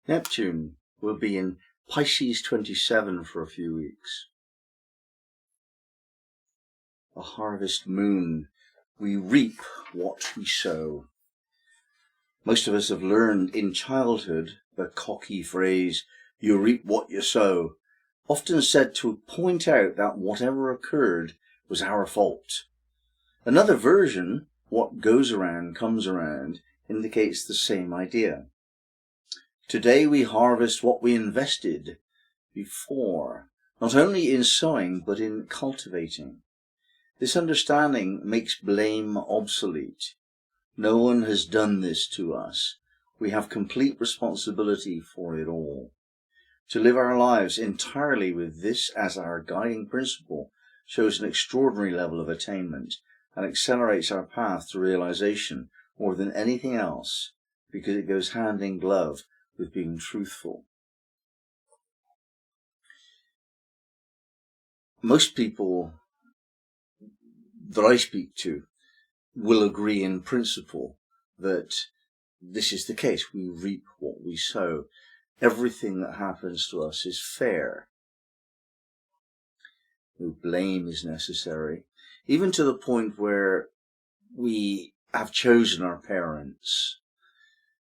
Neptune will be in Pisces 27 for a few weeks. A harvest moon. We reap what we sow. Most of us have learned in childhood the cocky phrase, you reap what you sow, often said to point out that whatever occurred was our fault. Another version, what goes around comes around, indicates the same idea. Today we harvest what we invested before, not only in sowing but in cultivating. This understanding makes blame obsolete. No one has done this to us. We have complete responsibility for it all. To live our lives entirely with this as our guiding principle shows an extraordinary level of attainment and accelerates our path to realization more than anything else, because it goes hand in glove with being truthful. Most people that I speak to will agree in principle that this is the case. We reap what we sow. Everything that happens to us is fair. No blame is necessary, even to the point where we have chosen our parents.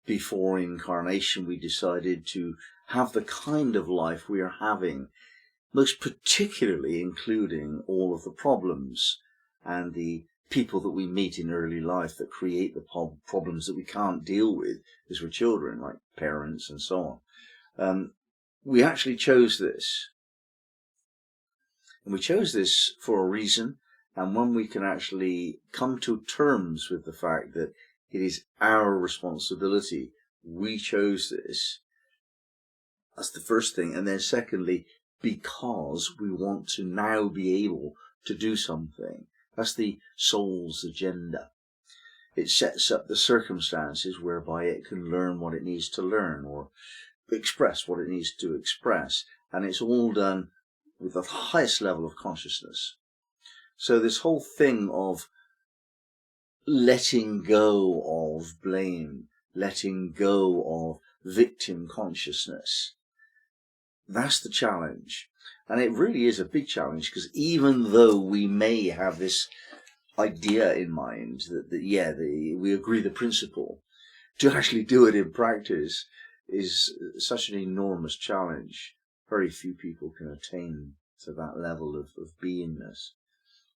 Before incarnation, we decided to have the kind of life we are having, most particularly including all of the problems and the people that we meet in early life that create the problems that we can't deal with as we're children, like parents and so on. We actually chose this. And we chose this for a reason, and when we can actually come to terms with the fact that it is our responsibility, we chose this, that's the first thing. And then secondly, because we want to now be able to do something. That's the soul's agenda. It sets up the circumstances whereby it can learn what it needs to learn or express what it needs to express. And it's all done with the highest level of consciousness. So this whole thing of letting go of blame, letting go of victim consciousness, that's the challenge. And it really is a big challenge, because even though we may have this idea in mind that we agree the principle, to actually do it in practice is such an enormous challenge. Very few people can attain to that level of beingness,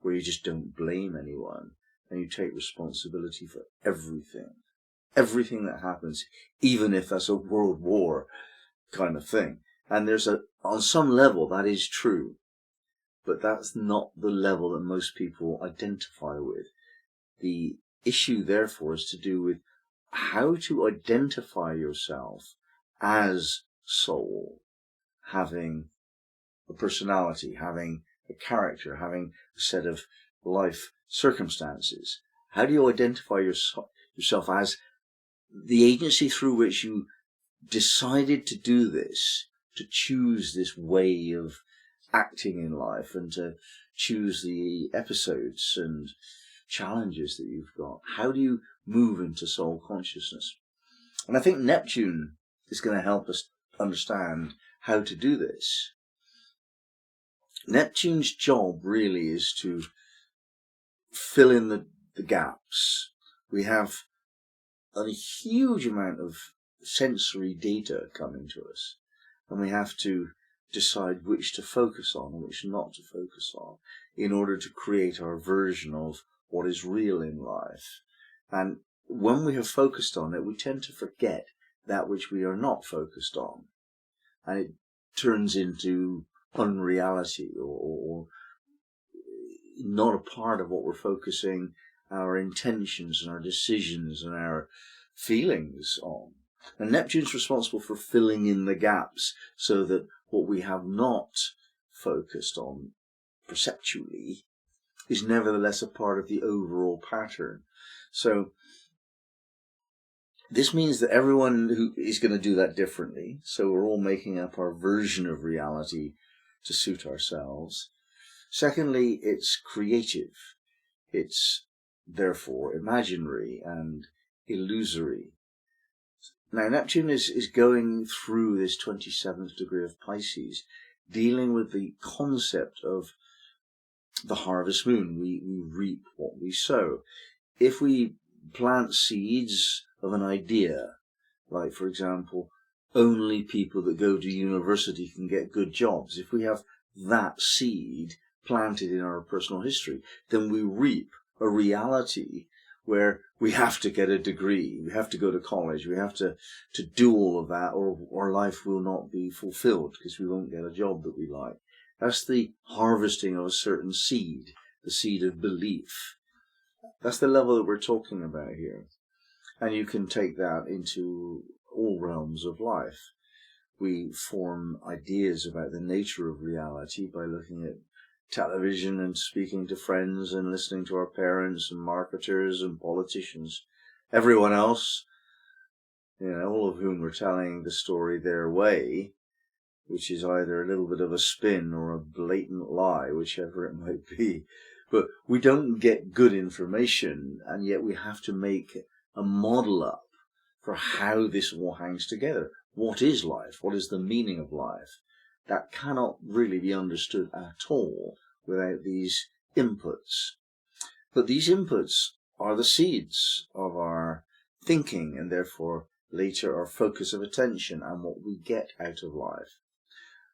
where you just don't blame anyone and you take responsibility for everything that happens, even if that's a world war kind of thing. And on some level that is true, but that's not the level that most people identify with. The issue, therefore, is to do with how to identify yourself as soul, having a personality, having a character, having a set of life circumstances. How do you identify yourself as the agency through which you decided to do this, to choose this way of acting in life and to choose the episodes and challenges that you've got? How do you move into soul consciousness? And I think Neptune is going to help us understand how to do this. Neptune's job really is to fill in the gaps. We have a huge amount of sensory data coming to us, and we have to decide which to focus on and which not to focus on in order to create our version of what is real in life. And when we have focused on it, we tend to forget that which we are not focused on, and it turns into unreality or not a part of what we're focusing our intentions and our decisions and our feelings on. And Neptune's responsible for filling in the gaps so that what we have not focused on perceptually is nevertheless a part of the overall pattern. So this means that everyone who is going to do that differently. So we're all making up our version of reality to suit ourselves. Secondly, it's creative. It's therefore imaginary and illusory. Now, Neptune is going through this 27th degree of Pisces, dealing with the concept of the harvest moon. We reap what we sow. If we plant seeds of an idea, like, for example, only people that go to university can get good jobs, if we have that seed planted in our personal history, then we reap a reality where we have to get a degree, we have to go to college, we have to do all of that, or our life will not be fulfilled because we won't get a job that we like. That's the harvesting of a certain seed, the seed of belief. That's the level that we're talking about here. And you can take that into all realms of life. We form ideas about the nature of reality by looking at television and speaking to friends and listening to our parents and marketers and politicians. Everyone else, all of whom are telling the story their way, which is either a little bit of a spin or a blatant lie, whichever it might be. But we don't get good information, and yet we have to make a model up for how this all hangs together. What is life? What is the meaning of life? That cannot really be understood at all without these inputs. But these inputs are the seeds of our thinking, and therefore later our focus of attention and what we get out of life.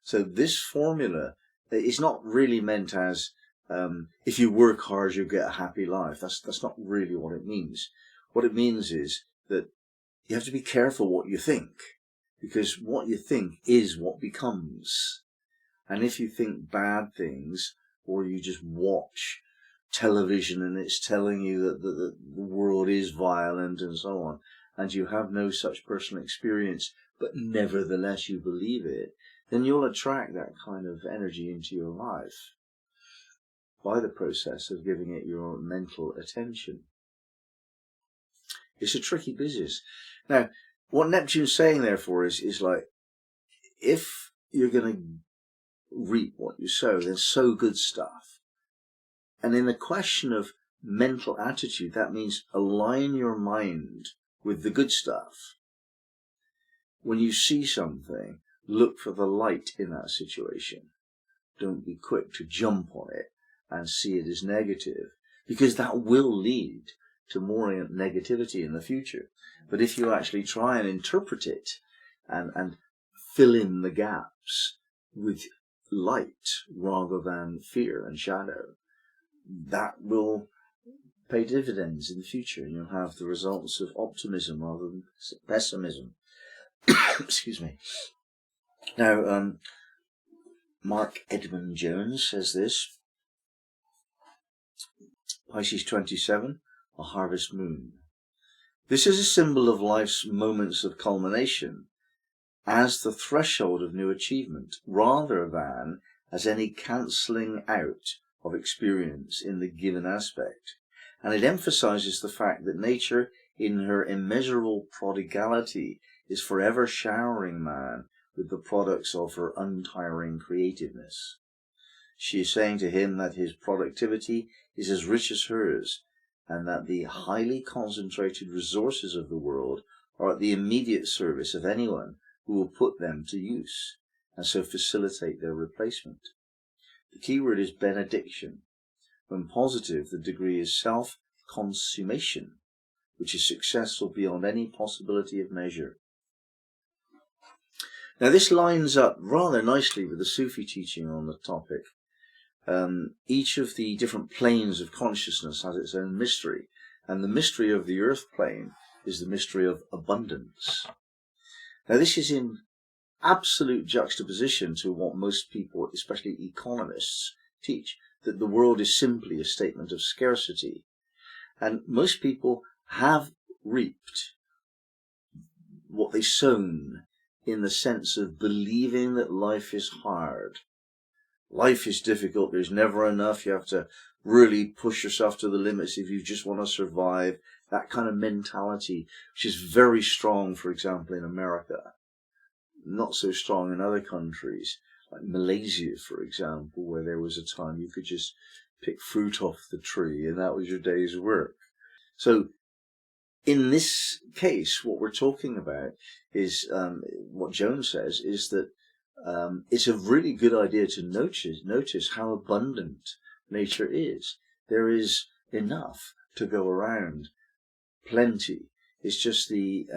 So this formula is not really meant as if you work hard you'll get a happy life. That's not really what it means. What it means is that you have to be careful what you think, because what you think is what becomes. And if you think bad things, or you just watch television and it's telling you that the world is violent and so on, and you have no such personal experience, but nevertheless you believe it, then you'll attract that kind of energy into your life by the process of giving it your mental attention. It's a tricky business. Now, what Neptune's saying, therefore, is like, if you're going to reap what you sow, then sow good stuff. And in the question of mental attitude, that means align your mind with the good stuff. When you see something, look for the light in that situation. Don't be quick to jump on it and see it as negative, because that will lead to more negativity in the future. But if you actually try and interpret it and fill in the gaps with light rather than fear and shadow, that will pay dividends in the future, and you'll have the results of optimism rather than pessimism. Excuse me. Now, Mark Edmund Jones says this: Pisces 27, a harvest moon. This is a symbol of life's moments of culmination as the threshold of new achievement, rather than as any cancelling out of experience in the given aspect. And it emphasizes the fact that nature, in her immeasurable prodigality, is forever showering man with the products of her untiring creativeness. She is saying to him that his productivity is as rich as hers, and that the highly concentrated resources of the world are at the immediate service of anyone who will put them to use, and so facilitate their replacement. The key word is benediction. When positive, the degree is self-consummation, which is successful beyond any possibility of measure. Now, this lines up rather nicely with the Sufi teaching on the topic. Each of the different planes of consciousness has its own mystery, and the mystery of the earth plane is the mystery of abundance. Now, this is in absolute juxtaposition to what most people, especially economists, teach, that the world is simply a statement of scarcity. And most people have reaped what they've sown, in the sense of believing that life is hard. Life is difficult, there's never enough, you have to really push yourself to the limits if you just want to survive. That kind of mentality, which is very strong, for example, in America. Not so strong in other countries, like Malaysia, for example, where there was a time you could just pick fruit off the tree and that was your day's work. So in this case, what we're talking about is, what Joan says, is that it's a really good idea to notice how abundant nature is. There is enough to go around, plenty. It's just the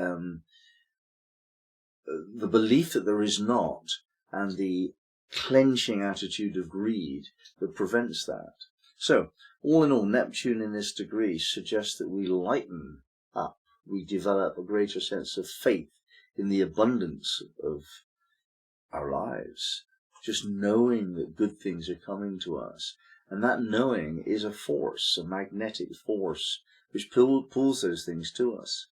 belief that there is not, and the clenching attitude of greed that prevents that. So, all in all, Neptune in this degree suggests that we lighten up, we develop a greater sense of faith in the abundance of our lives, just knowing that good things are coming to us. And that knowing is a force, a magnetic force, which pulls those things to us.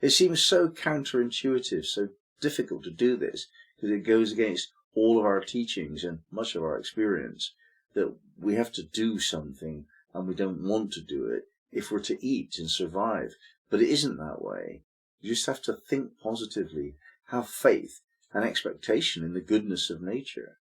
It seems so counterintuitive, so difficult to do this, because it goes against all of our teachings and much of our experience, that we have to do something and we don't want to do it if we're to eat and survive. But it isn't that way. You just have to think positively, have faith and expectation in the goodness of nature.